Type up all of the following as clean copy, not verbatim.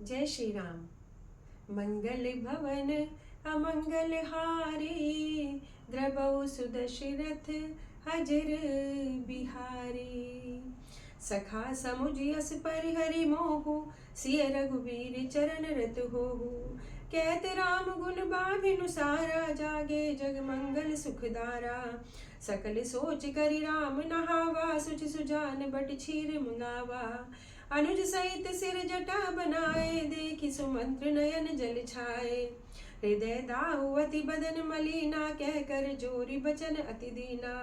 जय श्री राम। मंगल भवन अमंगल हारी, द्रवौ सुदशरथ अजर बिहारी। सखा समुझ यस परिहरि मोहु, सिय रघुबीर चरण रत होहु। कहत राम गुण बाभिनु सारा, जागे जग मंगल सुखदारा। सकल सोच करि राम नहावा, सुच सुजान बट छीर मंगावा। अनुज सहित सिर जटा बनाए, देखि सुमंत्र नयन जल छाए। हृदय दाहु अति बदन मलिना, कह कर जोरी बचन अति दीना।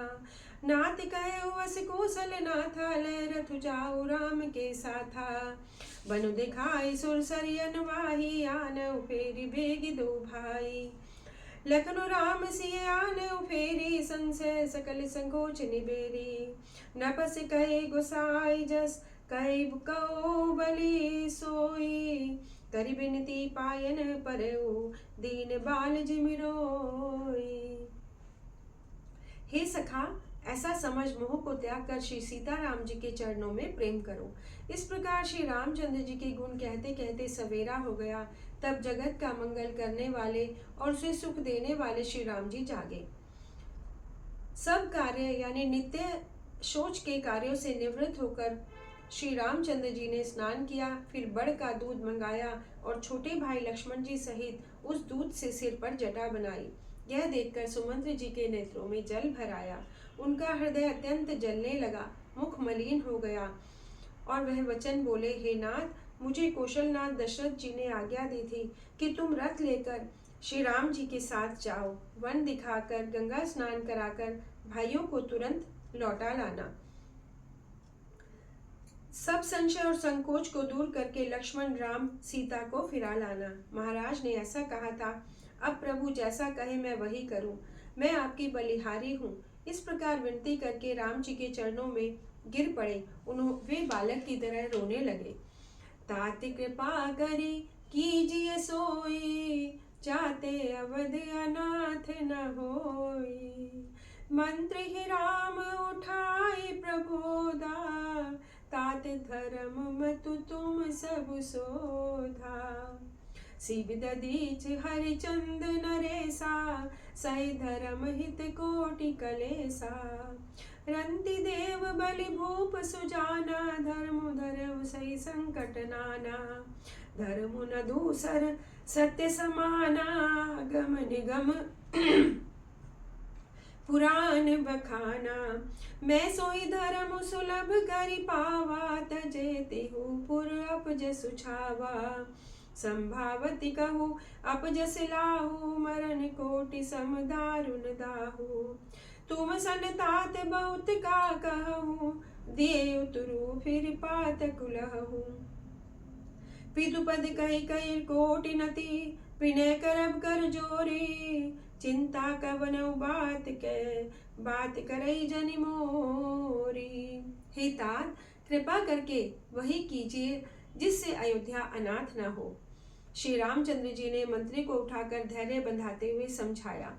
नाथ कहे वस कौशल नाथा, लय रथु जाऊ राम के साथा। बनु दिखाई सुर सरियन वाही, आन फेरी भेगी दो भाई। लखनु राम सिय आन फेरी, संशय सकल संकोच निबेरी। नपस कहे गोसाई जस, कहे कहो बलि सोई। करि बिनती पायन परऊ, दीन बाल जिमिरोई। हे सखा, ऐसा समझ मोह को त्याग कर श्री सीताराम जी के चरणों में प्रेम करो। इस प्रकार श्री रामचंद्र जी के गुण कहते कहते सवेरा हो गया। तब जगत का मंगल करने वाले और उसे सुख देने वाले श्री राम जी जागे। सब कार्य यानी नित्य शौच के कार्यों से निवृत्त होकर श्री रामचंद्र जी ने स्नान किया, फिर बड़ का दूध मंगाया और छोटे भाई लक्ष्मण जी सहित उस दूध से सिर पर जटा बनाई। यह देखकर सुमंत्र जी के नेत्रों में जल भर आया। उनका हृदय अत्यंत जलने लगा, मुख मलिन हो गया और वह वचन बोले, हे नाथ, मुझे कौशलनाथ दशरथ जी ने आज्ञा दी थी कि तुम रथ लेकर श्री राम जी के साथ जाओ, वन दिखाकर गंगा स्नान कराकर भाइयों को तुरंत लौटा लाना। सब संशय और संकोच को दूर करके लक्ष्मण राम सीता को फिरा लाना। महाराज ने ऐसा कहा था, अब प्रभु जैसा कहे मैं वही करूं, मैं आपकी बलिहारी हूं। इस प्रकार विनती करके राम जी के चरणों में गिर पड़े। वे बालक की तरह रोने लगे। तात कृपा करी कीजिए सोई, जाते अवध अनाथ न होई। मंत्र ही राम उठाई प्रबोधा, तात धर्म मतु तुम सब सोधा। शिव ददीच हरिचंद नरेसा, सही धर्म हित कोटि कलेसा। रंति देव बलि भूप सुजाना, धर्म धर्म सही संकट नाना। धर्म न दूसर सत्य समाना, गम निगम पुराण बखाना। मैं सोई धर्म सुलभ करि पावा, तजे हूँ पुर अपज सुछावा। संभावती कहू अपजस लाहू, मरण कोटि सम दारुण दाहू। तुम सन तात बहुत का कहूँ, दिए उतरू फिर पात कुलहू। पितुपद कही कही कोटि नति, विनय करब कर जोरी। चिंता कवन बात करई जनि मोरी। हे तात, कृपा करके वही कीजिए जिससे अयोध्या अनाथ न हो। श्री रामचंद्र जी ने मंत्री को उठाकर धैर्य बंधाते हुए समझाया।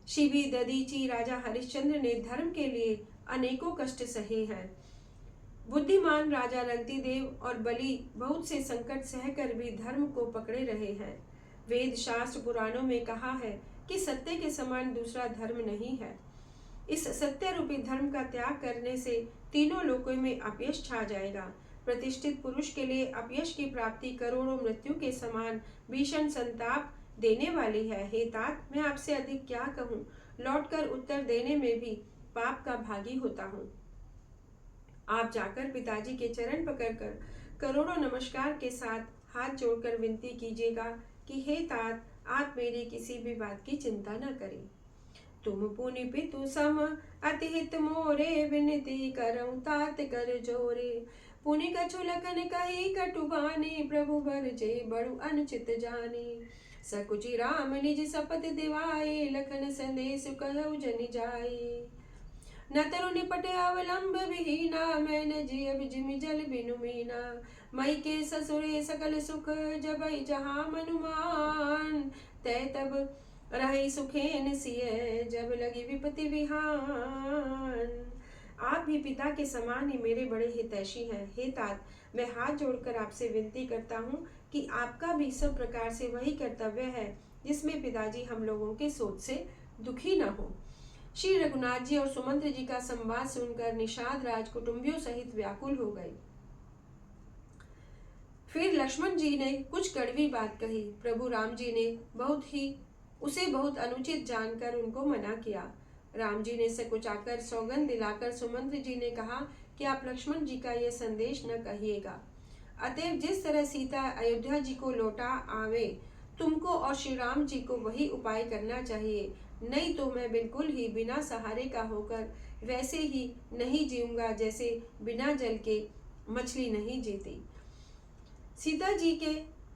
शिवी ददीची राजा हरिश्चंद्र ने धर्म के लिए अनेकों कष्ट सहे हैं। बुद्धिमान राजा रंतिदेव और बलि बहुत से संकट सहकर भी धर्म को पकड़े रहे हैं। वेद शास्त्र पुराणों में कहा है कि सत्य के समान दूसरा धर्म नहीं है। इस सत्य रूपी धर्म का त्याग करने से तीनों लोकों में अपयश छा जाएगा। प्रतिष्ठित पुरुष के लिए अपयश की प्राप्ति करोड़ों मृत्यु के समान भीषण संताप देने वाली है। हे तात, मैं आपसे अधिक क्या कहूँ, लौटकर उत्तर देने में भी पाप का भागी होता हूँ। आप जाकर पिताजी के चरण पकड़कर करोड़ों नमस्कार के साथ हाथ जोड़कर विनती कीजिएगा कि हे तात, आप मेरी किसी भी बात की चिंता न करें। तुम पुनि पितु सम अति हित मोरे, विनती करऊं तात कर जोरे। पुनि कछु लखन कही कटुबानी, प्रभु भरजे बड़ु अनुचित जानी। सकुचि राम निज शपथ दिवाई, लखन संदेश कहु जनि जाई। न तरु निपटे अवलंब विहीना, मैं न जियब जिमि जल बिनु मीना। मई के ससुरे सकल सुख, जबई जहाँ मनुमान। तय तब रही सुखेन सिय, जब लगी विपति विहान। आप भी पिता के समान ही मेरे बड़े हितैषी हैं। हे तात, मैं हाथ जोड़कर आपसे विनती करता हूँ कि आपका भी सब प्रकार से वही कर्तव्य है जिसमें पिताजी हम लोगों के सोच से दुखी न हो। श्री रघुनाथ जी और सुमंत्र जी का संवाद सुनकर निषाद राज कुटुंबियों सहित व्याकुल हो गए। फिर लक्ष्मण जी ने कुछ कड़वी बात कही। प्रभु राम जी ने बहुत अनुचित जानकर उनको मना किया। राम जी ने सकुचाकर सौगंध दिलाकर सुमंत्र जी ने कहा कि आप लक्ष्मण जी का यह संदेश न कहिएगा। अतएव जिस तरह सीता अयोध्या जी को लौटा आवे, तुमको और श्री राम जी को वही उपाय करना चाहिए, नहीं तो मैं बिल्कुल ही बिना सहारे का होकर वैसे ही नहीं जीऊंगा जैसे बिना जल के मछली नहीं जीती। सीता जी के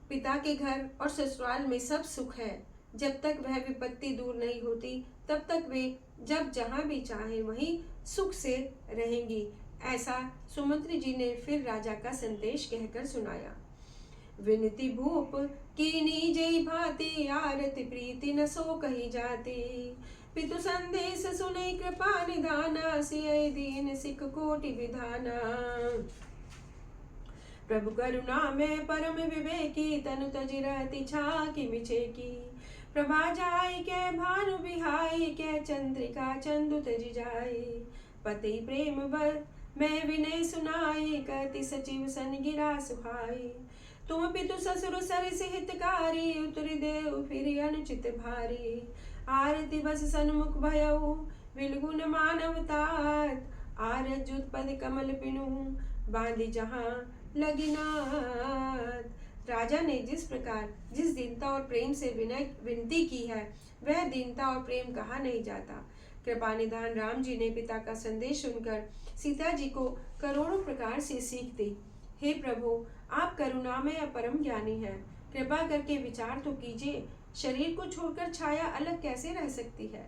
पिता के घर और ससुराल में सब सुख है। जब तक वह विपत्ति दूर नहीं होती तब तक वे जब जहाँ भी चाहे वहीं सुख से रहेंगी। ऐसा सुमंत्र जी ने फिर राजा का संदेश कहकर सुनाया। विनती भूप कीनी जय भांति, आरती प्रीति न सो कही जाती। पितु संदेश सुने कृपा निधाना, सिय दीन सिख कोटि विधाना। प्रभु करुणा में परम विवेकी, तनु तजि रहति छाकी मिछेकी। प्रभा जाय के भानु बिहाई, के चंद्रिका चंदु तजि जाई। पति प्रेम बर मैं विनय सुनाई, कहति सचिव सन गिरा सुहाई। तुम पितु ससुर सरिस हितकारी, उतरि देव फिर अनुचित भारी। आरती बस सन्मुख भयउ, विलगुन मानव तात। आरत जुत पद कमल पिनु, बांधी जहाँ लगिनाथ। राजा ने जिस दीनता और प्रेम से विनती की है, वह दीनता और प्रेम कहा नहीं जाता। कृपा निधान राम जी ने पिता का संदेश सुनकर सीता जी को करोड़ों प्रकार से सीख दी। हे प्रभु, आप करुणामय और परम ज्ञानी हैं, कृपा करके विचार तो कीजिए, शरीर को छोड़कर छाया अलग कैसे रह सकती है।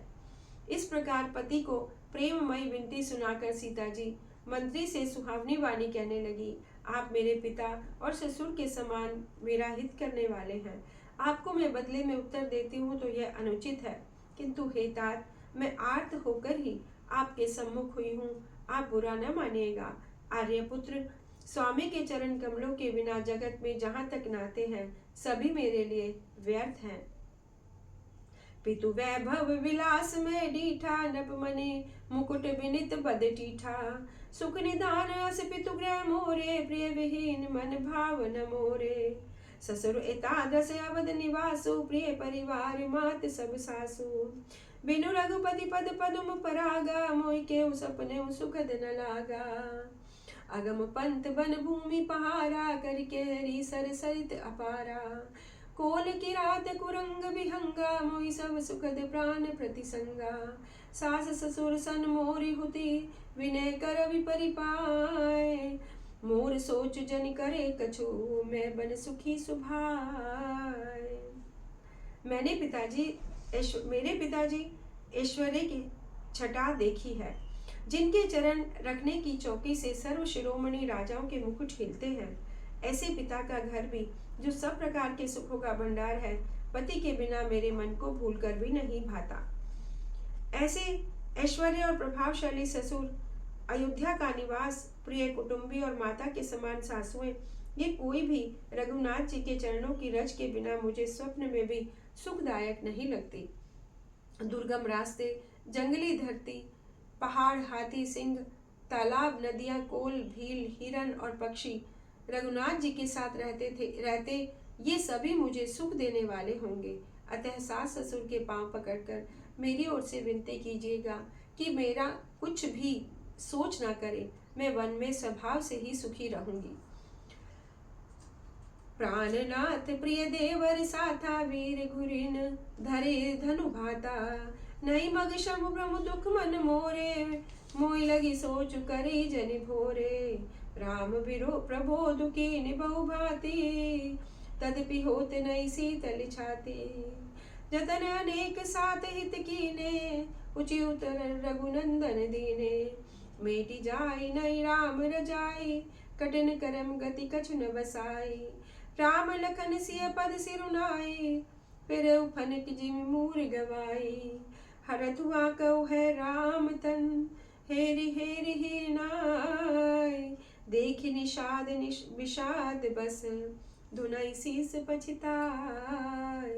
इस प्रकार पति को प्रेममयी विनती सुनाकर सीता जी मंत्री से सुहावनी वाणी कहने लगी। आप मेरे पिता और ससुर के समान मेरा हित करने वाले हैं। आपको मैं बदले में उत्तर देती हूँ तो यह अनुचित है, किंतु हे तात, मैं आर्त होकर ही आपके सम्मुख हुई हूँ, आप बुरा न मानिएगा। आर्यपुत्र, स्वामी के चरण कमलों के बिना जगत में जहाँ तक नाते हैं, सभी मेरे लिए व्यर्थ हैं। पितु वैभव विलास में डीठा, नपमनि मुकुट बिनित बद टीठा। सुख निदान अस पितु गृह मोरे, प्रिय विहीन मन भाव न मोरे। ससुर एकादश अवध निवासु, प्रिय परिवार मात सब सासु। बिनु रघुपति पद पदुम परागा, मोहि केहु सपने सुखद न लागा। अगम पंथ बन भूमि पहारा, करके हरि सर सरित अपारा। कोल किरात कुरंग विहंगा, मोहि सब सुखद प्राण प्रतिसंगा। सास ससुर सन मोरि हुति, विनय कर विपरिपाय। मोर सोच जन करे कछु, मैं बन सुखी सुभाय। मेरे पिताजी ऐश्वर्य की छटा देखी है, जिनके चरण रखने की चौकी से सर्व शिरोमणि राजाओं के मुकुट हिलते हैं। ऐसे पिता का घर भी, जो सब प्रकार के सुखों का भंडार है, पति के बिना मेरे मन को भूलकर भी नहीं भाता। ऐसे ऐश्वर्य और प्रभावशाली ससुर, अयोध्या का निवास, प्रिय कुटुंबी और माता के समान सासुएं, ये कोई भी रघुनाथ जी के चरणों की रज के बिना मुझे स्वप्न में भी सुखदायक नहीं लगती। दुर्गम रास्ते, जंगली धरती, पहाड़, हाथी, सिंह, तालाब, नदियां, कोल, भील, हिरन और पक्षी रघुनाथ जी के साथ रहते ये सभी मुझे सुख देने वाले होंगे। अतः सास ससुर के पांव पकड़कर मेरी ओर से विनती कीजिएगा कि मेरा कुछ भी सोच ना करे, मैं वन में स्वभाव से ही सुखी रहूंगी। प्राणनाथ प्रिय देवर साथा, वीर घुरिन धरे धनु भाता। नहीं मग शम ब्रह्म दुख मन मोरे, मोई लगी सोच करी जनि भोरे। राम बिरो प्रबोध कीन बहु भांति, तदपि होत नहीं शीतल छाती। जतन अनेक सात हित कीने, उचि उतर रघुनंदन दीने। मेटी जाई नहीं राम रजाई, कठिन करम गति कछु न बसाई। राम लखन सिय पद सिरुनाई, फिर उफन जिमि मूर गवाई। हरत हुआ कहु है राम तन, हेरि हेरि ही नाय, देख निषाद विषाद बस, धुनई शीस पछताय।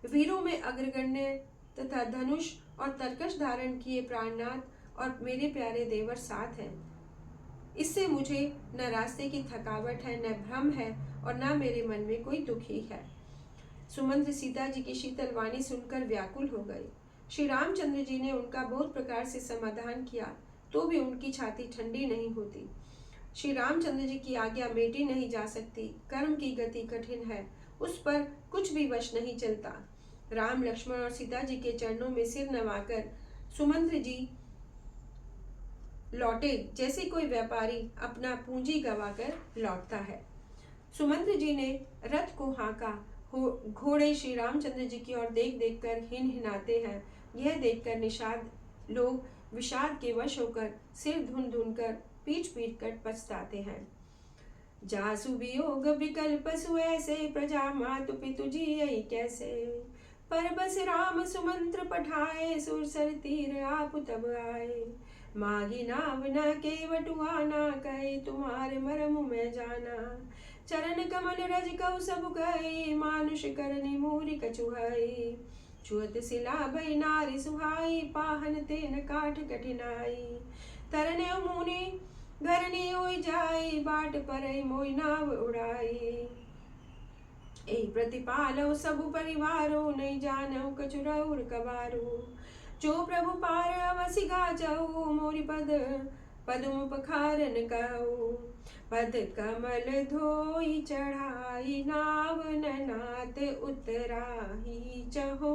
वीरों में अग्रगण्य तथा धनुष और तरकश धारण किए प्राणनाथ और मेरे प्यारे देवर साथ हैं। इससे मुझे न रास्ते की थकावट है, न भ्रम है, और न मेरे मन में कोई दुखी है। सुमंत्र सीता जी की शीतल वाणी सुनकर व्याकुल हो गए। श्री रामचंद्र जी ने उनका बहुत प्रकार से समाधान किया, तो भी उनकी छाती ठंडी नहीं होती। श्री रामचंद्र जी की आज्ञा मेटी नहीं जा सकती, कर्म की गति कठिन है, उस पर कुछ भी वश नहीं चलता। राम लक्ष्मण और सीता जी के चरणों में सिर नवाकर सुमंत्र जी लौटे, जैसे कोई व्यापारी अपना पूंजी गवाकर लौटता है। सुमंत्र जी ने रथ को हाँका, घोड़े श्री रामचंद्र जी की ओर देख देख कर हिनहिनाते हैं। यह देखकर निषाद लोग विषाद के वश होकर सिर धुन धुन कर पीट पीट कर पछताते हैं। जासु वियोग विकल्प सुऐसे, प्रजा मातु पितु जियइ कैसे, पर बस राम सुमंत्र पठाए, सुरसर तीर आप तब आए। मागी नाव न केवटुआ ना कहे, तुम्हारे मरम में जाना, चरण कमल रज कौ सब कहे, मानुष करनी मूरी कछुहाई। छुअत सिला भई नारी सुहाई, पाहन तेन काठ कठिनाई। तरने मुनि घरनी ओई जाई, बाट परई मोई नाव उड़ाई। एहि प्रतिपालो सब परिवारो, नहीं जानौ कछु रउर कबारो। जो प्रभु पार अवसि गाजऊ, मोरी पदुम पखारन कहू। पद कमल धोई चढ़ाई, नाव ननात उतराही चहो।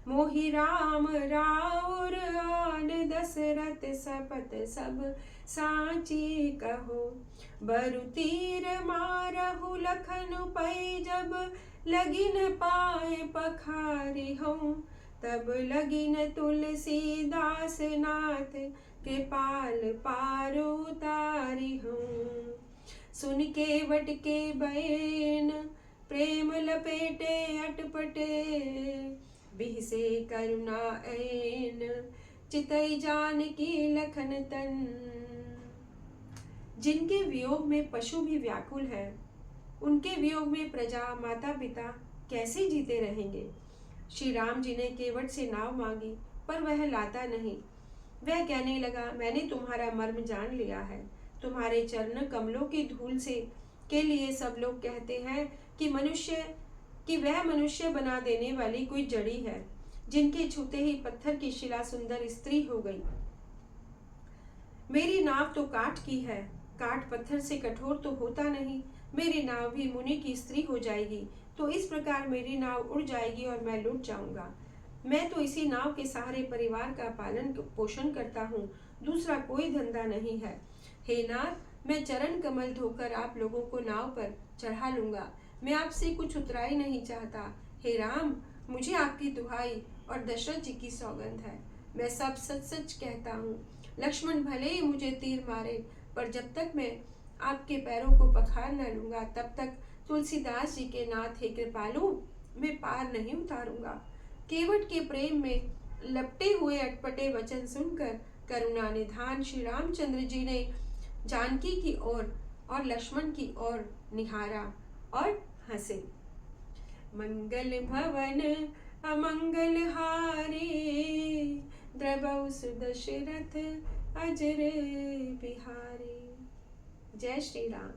मोहि राम राउर आन, दशरथ सपत सब साची कहो। बरु तीर मारहु लखन पै, जब लगिन पाए पखारी हूँ। तब लगिन तुलसीदास नाथ, कृपाल पार उतारी हूँ। सुन के वट के बैन, प्रेम लपेटे अटपटे, बिहसे करुणा ऐन, चितई जानकी लखन तन। जिनके वियोग में पशु भी व्याकुल है, उनके वियोग में प्रजा माता पिता कैसे जीते रहेंगे। श्री राम जी ने केवट से नाव मांगी, पर वह लाता नहीं। वह कहने लगा, मैंने तुम्हारा मर्म जान लिया है। तुम्हारे चरण कमलों की धूल से के लिए सब लोग कहते हैं कि वह मनुष्य बना देने वाली कोई जड़ी है, जिनके छूते ही पत्थर की शिला सुंदर स्त्री हो गई। मेरी नाव तो काठ की है, काठ पत्थर से कठोर तो होता नहीं। मेरी नाव भी मुनि की स्त्री हो जाएगी, तो इस प्रकार मेरी नाव उड़ जाएगी और मैं लुट जाऊंगा। मैं तो इसी नाव के सहारे परिवार का पालन पोषण करता हूँ, दूसरा कोई धंधा नहीं है। हे नाथ, मैं चरण कमल धोकर आप लोगों को नाव पर चढ़ा लूंगा। मैं आपसे कुछ उतराई नहीं चाहता। हे राम, मुझे आपकी दुहाई और दशरथ जी की सौगंध है, मैं सब सच सच कहता हूँ। लक्ष्मण भले ही मुझे तीर मारे, पर जब तक मैं आपके पैरों को पखार न लूंगा, तब तक तुलसीदास जी के नाथ हे कृपालु, मैं पार नहीं उतारूंगा। केवट के प्रेम में लपटे हुए अटपटे वचन सुनकर करुणा निधान श्री रामचंद्र जी ने जानकी की ओर और लक्ष्मण की ओर निहारा और हंसे। मंगल भवन अमंगल हारी, द्रवौ सुदशरथ अजर बिहारी। जय श्री राम।